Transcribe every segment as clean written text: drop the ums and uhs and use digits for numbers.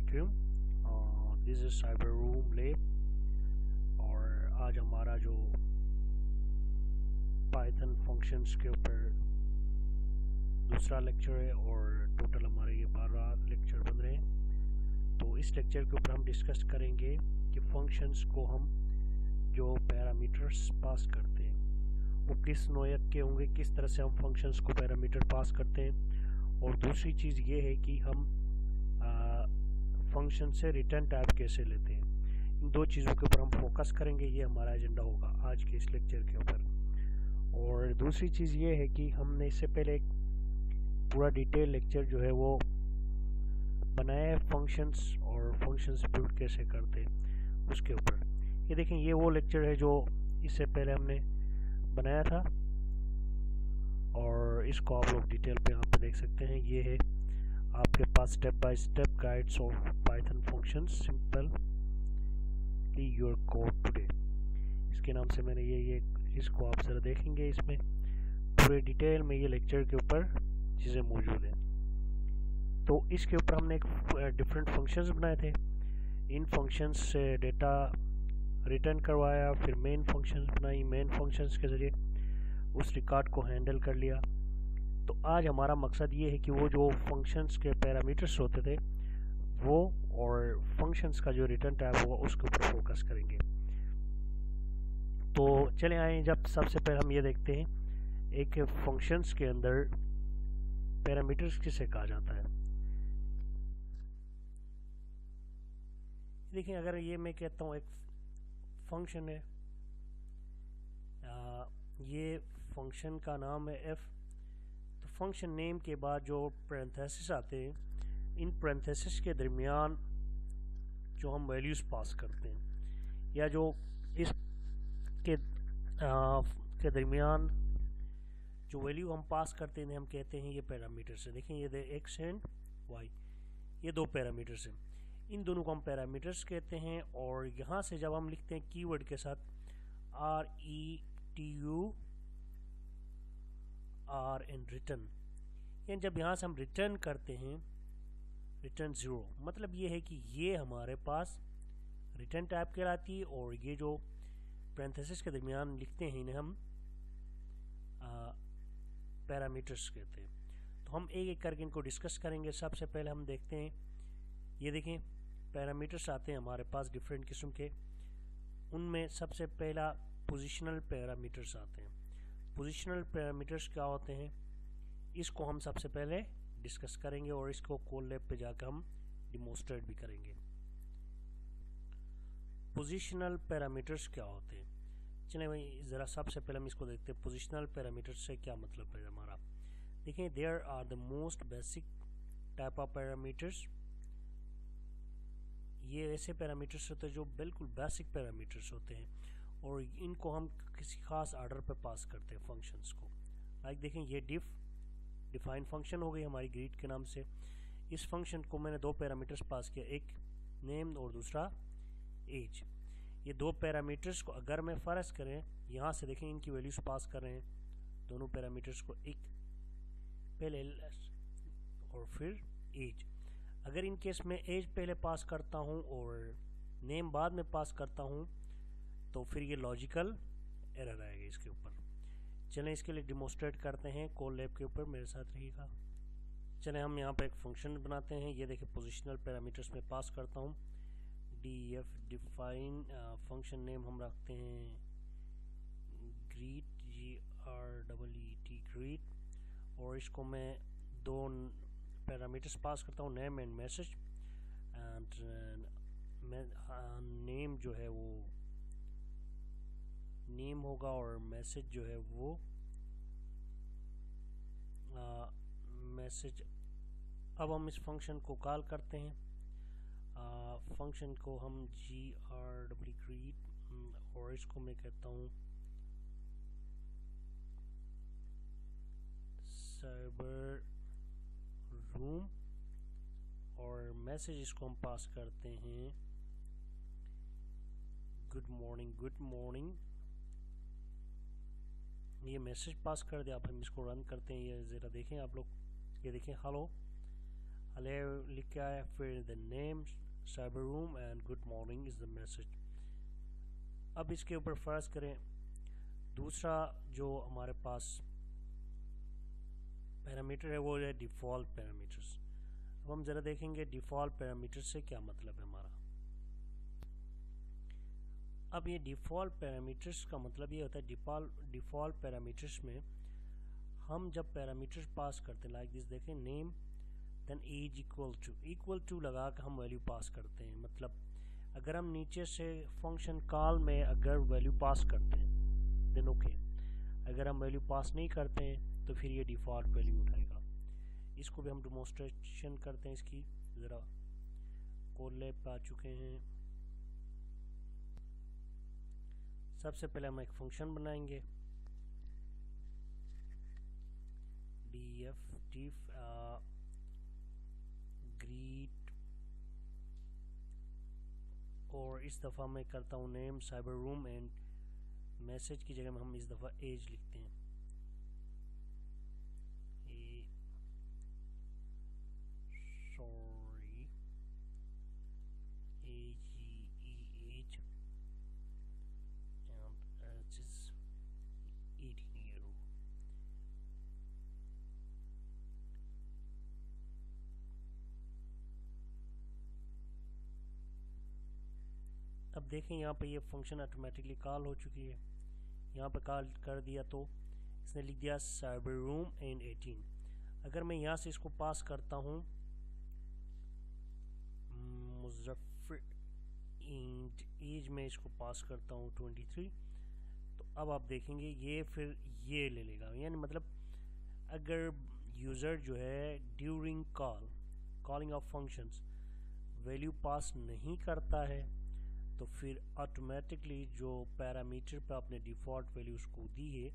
वालेकुम। This is cyber room lab और आज हमारा जो पाइथन फंक्शंस के ऊपर दूसरा लेक्चर है और टोटल हमारे ये 12 लेक्चर बन रहे हैं। तो इस लेक्चर के ऊपर हम डिस्कस करेंगे कि फंक्शंस को हम जो पैरामीटर्स पास करते हैं वो किस नोयत के होंगे, किस तरह से हम फंक्शंस को पैरामीटर पास करते हैं। और दूसरी चीज़ ये है कि हम फंक्शन से रिटर्न टाइप कैसे लेते हैं। इन दो चीज़ों के ऊपर हम फोकस करेंगे, ये हमारा एजेंडा होगा आज के इस लेक्चर के ऊपर। और दूसरी चीज़ ये है कि हमने इससे पहले एक पूरा डिटेल लेक्चर जो है वो बनाया है फंक्शंस और फंक्शंस बिल्ड कैसे करते हैं उसके ऊपर। ये देखें, ये वो लेक्चर है जो इससे पहले हमने बनाया था और इसको आप लोग डिटेल पे यहाँ पे देख सकते हैं। ये है आपके पास step by step guides of Python functions simply your code today, इसके नाम से मैंने ये इसको आप ज़रा देखेंगे। इसमें पूरे डिटेल में ये लेक्चर के ऊपर चीज़ें मौजूद हैं। तो इसके ऊपर हमने एक डिफरेंट फंक्शंस बनाए थे, इन फंक्शंस से डेटा रिटर्न करवाया, फिर मेन फंक्शंस बनाई, मेन फंक्शंस के ज़रिए उस रिकॉर्ड को हैंडल कर लिया। तो आज हमारा मकसद ये है कि वो जो फंक्शंस के पैरामीटर्स होते थे वो और फंक्शंस का जो रिटर्न टाइप होगा उसके ऊपर फोकस करेंगे। तो चले आए, जब सबसे पहले हम ये देखते हैं एक फंक्शंस के अंदर पैरामीटर्स किसे कहा जाता है। देखिए, अगर ये मैं कहता हूँ एक फंक्शन है, ये फंक्शन का नाम है f, तो फंक्शन नेम के बाद जो पैरेंथेसिस आते हैं, इन पैरेंथेसिस के दरमियान जो हम वैल्यूज़ पास करते हैं या जो इस के दरमियान जो वैल्यू हम पास करते हैं हम कहते हैं ये पैरामीटर्स है। देखें, ये एक्स एंड वाई, ये दो पैरामीटर्स हैं, इन दोनों को हम पैरामीटर्स कहते हैं। और यहाँ से जब हम लिखते हैं कीवर्ड के साथ RETURN रिटर्न, यानी जब यहाँ से हम रिटर्न करते हैं रिटर्न 0, मतलब ये है कि ये हमारे पास रिटर्न टाइप कहलाती है। और ये जो पैरेंथेसिस के दरमियान लिखते हैं इन्हें हम पैरामीटर्स कहते हैं। तो हम एक एक करके इनको डिस्कस करेंगे। सबसे पहले हम देखते हैं, ये देखें पैरामीटर्स आते हैं हमारे पास डिफरेंट किस्म के। उनमें सबसे पहला पोजिशनल पैरामीटर्स आते हैं। पोजिशनल पैरामीटर्स क्या होते हैं इसको हम सबसे पहले डिस्कस करेंगे और इसको कोड लैब पे जाकर हम डिमोन्स्ट्रेट भी करेंगे। पोजिशनल पैरामीटर्स क्या होते हैं, चलिए भाई ज़रा सबसे पहले हम इसको देखते हैं। पोजिशनल पैरामीटर्स से क्या मतलब है हमारा। देखिए, there are the most basic type of parameters. ये ऐसे पैरामीटर्स होते हैं जो बिल्कुल बेसिक पैरामीटर्स होते हैं और इनको हम किसी खास आर्डर पे पास करते हैं फंक्शंस को। लाइक देखें, ये डिफाइन फंक्शन हो गई हमारी ग्रीट के नाम से। इस फंक्शन को मैंने दो पैरामीटर्स पास किया, एक नेम और दूसरा एज। ये दो पैरामीटर्स को अगर मैं फ़र्ज करें यहाँ से देखें इनकी वैल्यूज पास कर रहे हैं दोनों पैरामीटर्स को, एक पहले और फिर एज। अगर इन केस में एज पहले पास करता हूँ और नेम बाद में पास करता हूँ तो फिर ये लॉजिकल एरर आएगा इसके ऊपर। चलें इसके लिए डिमोन्स्ट्रेट करते हैं कोड लैब के ऊपर, मेरे साथ रहिएगा। चलें हम यहाँ पर एक फंक्शन बनाते हैं। ये देखिए, पोजिशनल पैरामीटर्स में पास करता हूँ df डिफाइन फंक्शन नेम हम रखते हैं ग्रीट GREET ग्रीट। और इसको मैं दो पैरामीटर्स पास करता हूँ, name and message. And name जो है वो नेम होगा और मैसेज जो है वो मैसेज। अब हम इस फंक्शन को कॉल करते हैं। फंक्शन को हम GREET और इसको मैं कहता हूँ साइबर रूम और मैसेज इसको हम पास करते हैं गुड मॉर्निंग। ये मैसेज पास कर दिया। अब हम इसको रन करते हैं, ये ज़रा देखें आप लोग, ये देखें हेलो हेलो लिख के आया, फिर the name cyber room and good morning is the message. अब इसके ऊपर फर्ज करें दूसरा जो हमारे पास पैरामीटर है वो है डिफ़ॉल्ट पैरामीटर्स। अब हम ज़रा देखेंगे डिफ़ॉल्ट पैरामीटर से क्या मतलब है हमारा। अब ये डिफ़ॉल्ट पैरामीटर्स का मतलब ये होता है डिफ़ॉल्ट पैरामीटर्स में हम जब पैरामीटर्स पास करते हैं लाइक दिस, देखें name then age equal to लगा कर हम वैल्यू पास करते हैं। मतलब अगर हम नीचे से फंक्शन कॉल में अगर वैल्यू पास करते हैं देन ओके, अगर हम वैल्यू पास नहीं करते हैं तो फिर ये डिफ़ॉल्ट वैल्यू उठाएगा। इसको भी हम डेमोन्स्ट्रेशन करते हैं इसकी। ज़रा कोड लैब पे आ चुके हैं। सबसे पहले हम एक फंक्शन बनाएंगे diff greet, और इस दफ़ा मैं करता हूँ name cyber room and message की जगह में हम इस दफ़ा एज लिखते हैं। Sorry age and age is 18 year old। अब देखें यहाँ पे ये फंक्शन ऑटोमेटिकली कॉल हो चुकी है। यहाँ पे कॉल कर दिया तो इसने लिख दिया साइबर रूम एंड 18। अगर मैं यहाँ से इसको पास करता हूँ मुजफ्फर एंड एज में इसको पास करता हूँ 23, तो अब आप देखेंगे ये फिर ये ले लेगा। यानी मतलब अगर यूज़र जो है during calling of functions value pass नहीं करता है तो फिर ऑटोमेटिकली जो पैरामीटर पर आपने डिफ़ॉल्ट वैल्यू उसको दी है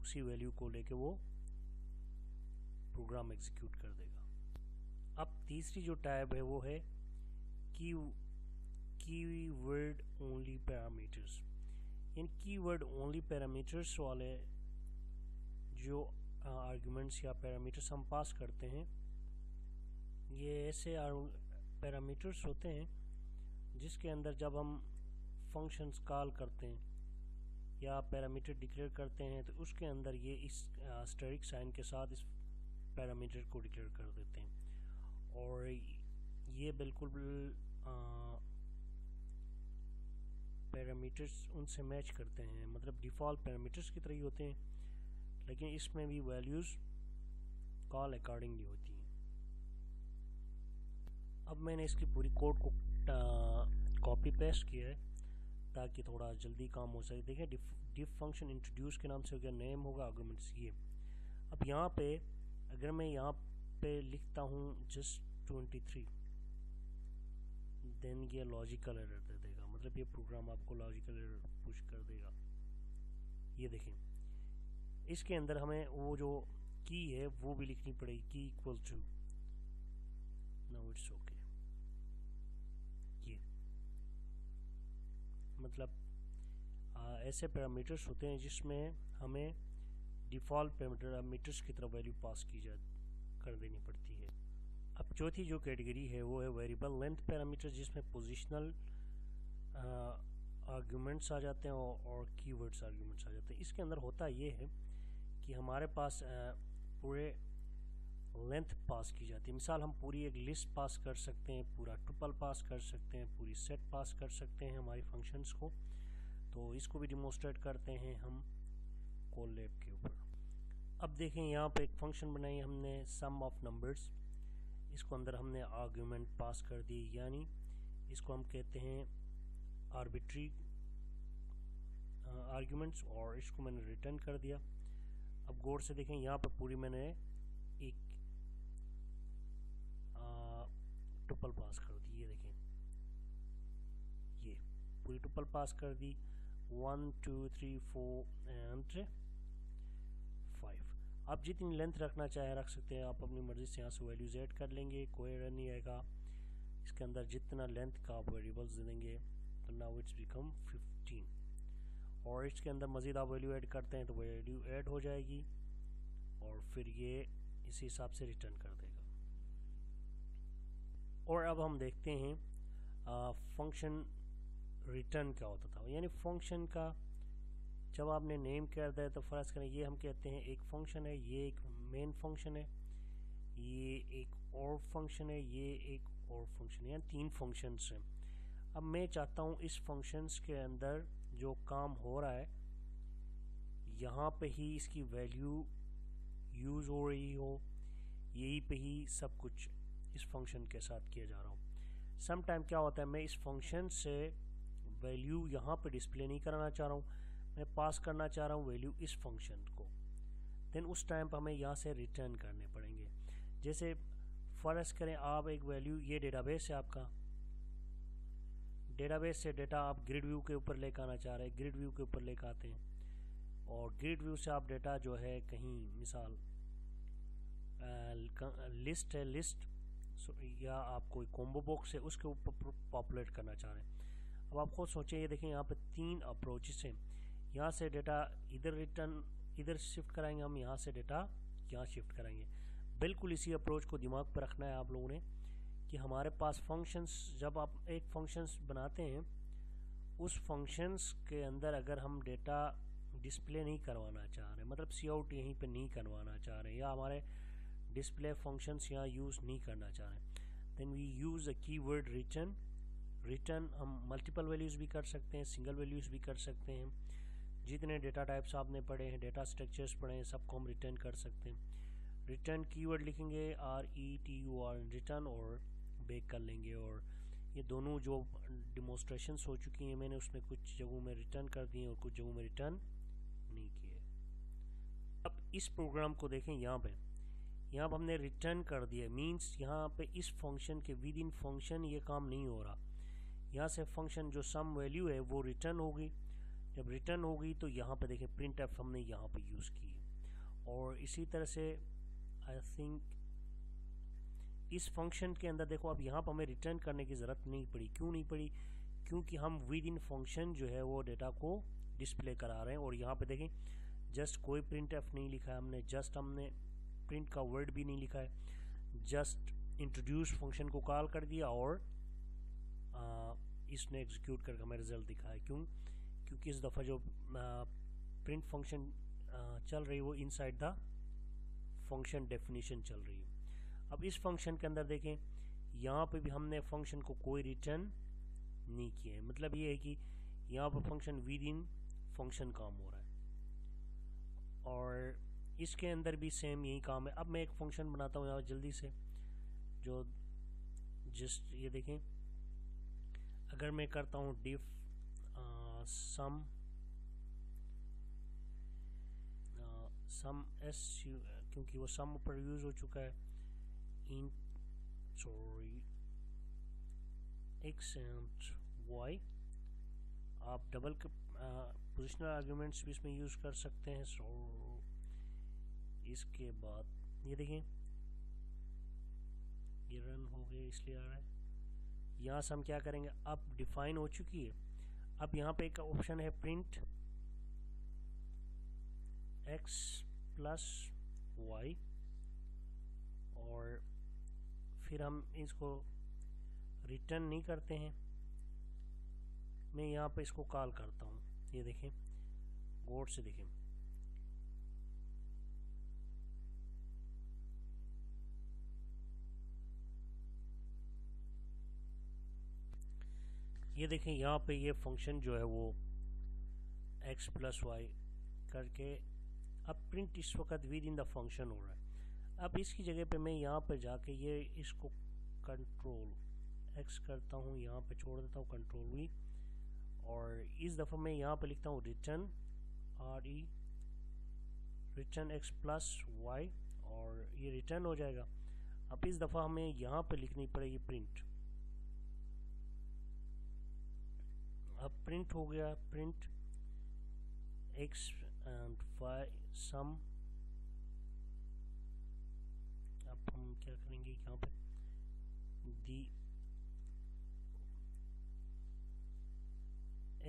उसी वैल्यू को लेके वो प्रोग्राम एग्जीक्यूट कर देगा। अब तीसरी जो टैब है वो है कीवर्ड ओनली पैरामीटर्स। इन कीवर्ड ओनली पैरामीटर्स वाले जो आर्गुमेंट्स या पैरामीटर्स हम पास करते हैं, ये ऐसे पैरामीटर्स होते हैं जिसके अंदर जब हम फंक्शंस कॉल करते हैं या पैरामीटर डिक्लेयर करते हैं तो उसके अंदर ये इस एस्टेरिक साइन के साथ इस पैरामीटर को डिक्लेयर कर देते हैं और ये बिल्कुल पैरामीटर्स उनसे मैच करते हैं, मतलब डिफ़ॉल्ट पैरामीटर्स की तरह ही होते हैं, लेकिन इसमें भी वैल्यूज़ कॉल अकॉर्डिंगली होती हैं। अब मैंने इसकी पूरी कोड को कॉपी पेस्ट किया है ताकि थोड़ा जल्दी काम हो सके। देखिए डिफ फंक्शन इंट्रोड्यूस के नाम से हो गया, नेम होगा, आर्गुमेंट्स ये। अब यहाँ पे अगर मैं यहाँ पे लिखता हूँ जस्ट 23 देन ये लॉजिकल एरर दे देगा, मतलब ये प्रोग्राम आपको लॉजिकल एरर पुश कर देगा। ये देखें इसके अंदर हमें वो जो की है वो भी लिखनी पड़ेगी, की equal to, now it's okay. ये मतलब ऐसे पैरामीटर्स होते हैं जिसमें हमें डिफ़ॉल्ट पैरामीटर्स की तरफ वैल्यू पास कर देनी पड़ती है। अब चौथी जो कैटेगरी है वो है वेरिएबल लेंथ पैरामीटर, जिसमें पोजिशनल आर्गुमेंट्स आ जाते हैं और कीवर्ड्स आर्गुमेंट्स आ जाते हैं। इसके अंदर होता ये है कि हमारे पास पूरे लेंथ पास की जाती है। मिसाल हम पूरी एक लिस्ट पास कर सकते हैं, पूरा ट्रिपल पास कर सकते हैं, पूरी सेट पास कर सकते हैं हमारी फंक्शंस को। तो इसको भी डिमोन्स्ट्रेट करते हैं हम कोड लैब के ऊपर। अब देखें यहाँ पे एक फंक्शन बनाई हमने सम ऑफ नंबर्स, इसको अंदर हमने आर्गुमेंट पास कर दी, यानी इसको हम कहते हैं आर्बिट्री आर्गुमेंट्स, और इसको मैंने रिटर्न कर दिया। अब गौर से देखें यहाँ पर पूरी मैंने एक ट्रिपल पास कर दी। ये देखें ये पूरी ट्रिपल पास कर दी, 1 2 3 4 एंड 5। आप जितनी लेंथ रखना चाहे रख सकते हैं, आप अपनी मर्ज़ी से यहाँ से वैल्यूज ऐड कर लेंगे, कोई एरर नहीं आएगा। इसके अंदर जितना लेंथ का आप वेरिएबल्स दे देंगे तो नाउ इट्स बिकम 15, और इसके अंदर मज़ीद आप वैल्यू ऐड करते हैं तो वैल्यू ऐड हो जाएगी और फिर ये इसी हिसाब से रिटर्न कर देगा। और अब हम देखते हैं फंक्शन रिटर्न क्या होता था। यानी फंक्शन का जब आपने नेम कर दिया तो फ़र्ज़ करें ये हम कहते हैं एक फंक्शन है, ये एक मेन फंक्शन है, ये एक और फंक्शन है, ये एक और फंक्शन है, यानी 3 फंक्शंस हैं। अब मैं चाहता हूँ इस फंक्शंस के अंदर जो काम हो रहा है यहाँ पे ही इसकी वैल्यू यूज़ हो रही हो, यही पे ही सब कुछ इस फंक्शन के साथ किया जा रहा हो। सम टाइम क्या होता है मैं इस फंक्शन से वैल्यू यहाँ पे डिस्प्ले नहीं कराना चाह रहा हूँ, मैं पास करना चाह रहा हूँ वैल्यू इस फंक्शन को। देन उस टाइम पर हमें यहाँ से रिटर्न करने पड़ेंगे। जैसे फ़र्ज़ करें आप एक वैल्यू, ये डेटाबेस है आपका, डेटाबेस से डेटा आप ग्रिड व्यू के ऊपर लेकर आना चाह रहे हैं, ग्रिड व्यू के ऊपर लेकर आते हैं, और ग्रिड व्यू से आप डेटा जो है कहीं मिसाल लिस्ट है, लिस्ट या आप कोई कॉम्बो बॉक्स है उसके ऊपर पॉपुलेट करना चाह रहे हैं। अब आप खुद सोचें, ये देखें यहाँ पे 3 अप्रोचेस हैं। यहाँ से डेटा इधर रिटर्न इधर शिफ्ट कराएंगे, हम यहाँ से डेटा यहाँ शिफ्ट करेंगे। बिल्कुल इसी अप्रोच को दिमाग पर रखना है आप लोगों ने कि हमारे पास फंक्शंस, जब आप एक फंक्शंस बनाते हैं उस फंक्शंस के अंदर अगर हम डेटा डिस्प्ले नहीं करवाना चाह रहे, मतलब सी आउट यहीं पे नहीं करवाना चाह रहे, या हमारे डिस्प्ले फंक्शंस यहाँ यूज़ नहीं करना चाह रहे, then we use a keyword return. Return हम मल्टीपल वैल्यूज़ भी कर सकते हैं, सिंगल वैल्यूज़ भी कर सकते हैं। जितने डेटा टाइप्स आपने पढ़े हैं, डेटा स्ट्रक्चर्स पढ़े हैं, सबको हम रिटर्न कर सकते हैं। रिटर्न कीवर्ड लिखेंगे RETUR रिटर्न, और बेक कर लेंगे। और ये दोनों जो डिमोस्ट्रेशंस हो चुकी हैं मैंने, उसमें कुछ जगहों में रिटर्न कर दिए और कुछ जगहों में रिटर्न नहीं किए। अब इस प्रोग्राम को देखें, यहाँ पे हमने रिटर्न कर दिया, मींस यहाँ पे इस फंक्शन के विद इन फंक्शन ये काम नहीं हो रहा। यहाँ से फंक्शन जो सम वैल्यू है वो रिटर्न होगी। जब रिटर्न होगी तो यहाँ पे देखें प्रिंट एफ हमने यहाँ पे यूज़ की। और इसी तरह से आई थिंक इस फंक्शन के अंदर देखो, अब यहाँ पर हमें रिटर्न करने की ज़रूरत नहीं पड़ी। क्यों नहीं पड़ी? क्योंकि हम विद इन फंक्शन जो है वो डेटा को डिस्प्ले करा रहे हैं। और यहाँ पे देखें जस्ट कोई प्रिंट एफ नहीं लिखा है हमने, जस्ट हमने प्रिंट का वर्ड भी नहीं लिखा है, जस्ट इंट्रोड्यूस फंक्शन को कॉल कर दिया और इसने एग्जीक्यूट करके हमें रिजल्ट दिखा है। क्यों? क्योंकि इस दफ़ा जो प्रिंट फंक्शन चल रही है वो इनसाइड द फंक्शन डेफिनेशन चल रही है। अब इस फंक्शन के अंदर देखें, यहाँ पे भी हमने फंक्शन को कोई रिटर्न नहीं किया है। मतलब ये है कि यहाँ पर फंक्शन विद इन फंक्शन काम हो रहा है, और इसके अंदर भी सेम यही काम है। अब मैं एक फंक्शन बनाता हूँ यहाँ जल्दी से, जो जस्ट ये देखें, अगर मैं करता हूँ डिफ सम एस, क्योंकि वो सम पर यूज़ हो चुका है, इन सॉरी एक्स एंड वाई, आप डबल पोजिशनल आर्ग्यूमेंट्स भी इसमें यूज़ कर सकते हैं। सो इसके बाद ये देखें ये रन हो गया, इसलिए आ रहा है। यहाँ से हम क्या करेंगे, अब डिफाइन हो चुकी है। अब यहाँ पे एक ऑप्शन है प्रिंट x प्लस वाई, और फिर हम इसको रिटर्न नहीं करते हैं, मैं यहाँ पे इसको कॉल करता हूँ। ये देखें गौर से देखें, ये देखें यहाँ पे ये फंक्शन जो है वो x प्लस वाई करके अब प्रिंट इस वक्त विद इन द फंक्शन हो रहा है। अब इसकी जगह पे मैं यहाँ पे जाके ये इसको कंट्रोल x करता हूँ, यहाँ पे छोड़ देता हूँ कंट्रोल V, और इस दफ़ा मैं यहाँ पे लिखता हूँ return RE return x plus y, और ये रिटर्न हो जाएगा। अब इस दफ़ा हमें यहाँ पे लिखनी पड़ेगी प्रिंट। अब प्रिंट हो गया, print x and y sum. अब हम क्या करेंगे, यहाँ पे the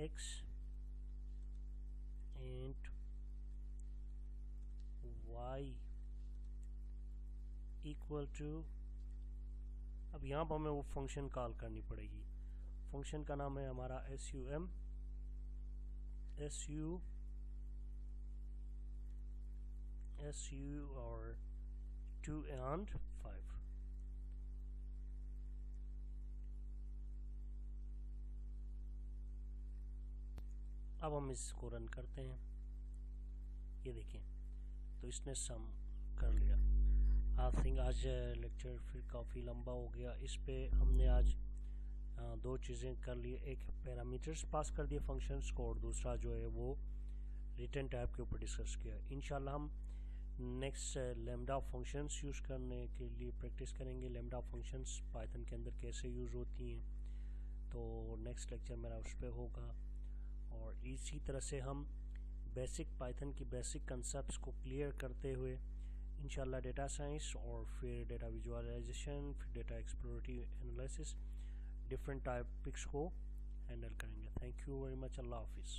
x and y equal to अब यहाँ पर हमें वो फंक्शन कॉल करनी पड़ेगी। फंक्शन का नाम है हमारा SU और 2 and 5। अब हम इसको रन करते हैं, ये देखें तो इसने सम कर लिया। आई थिंक आज लेक्चर फिर काफ़ी लंबा हो गया। इस पे हमने आज दो चीज़ें कर ली, एक पैरामीटर्स पास कर दिए फंक्शंस को और दूसरा जो है वो रिटर्न टाइप के ऊपर डिस्कस किया। इंशाल्लाह हम नेक्स्ट लैम्डा फंक्शंस यूज़ करने के लिए प्रैक्टिस करेंगे। लैम्डा फंक्शंस पाइथन के अंदर कैसे यूज़ होती हैं, तो नेक्स्ट लेक्चर मेरा उस पर होगा। और इसी तरह से हम बेसिक पाइथन की बेसिक कंसेप्ट्स को क्लियर करते हुए इंशाल्लाह डेटा साइंस और फिर डेटा विजुअलाइजेशन, फिर data exploratory analysis, different topics को हैंडल करेंगे। Thank you very much. अल्लाह हाफिज़।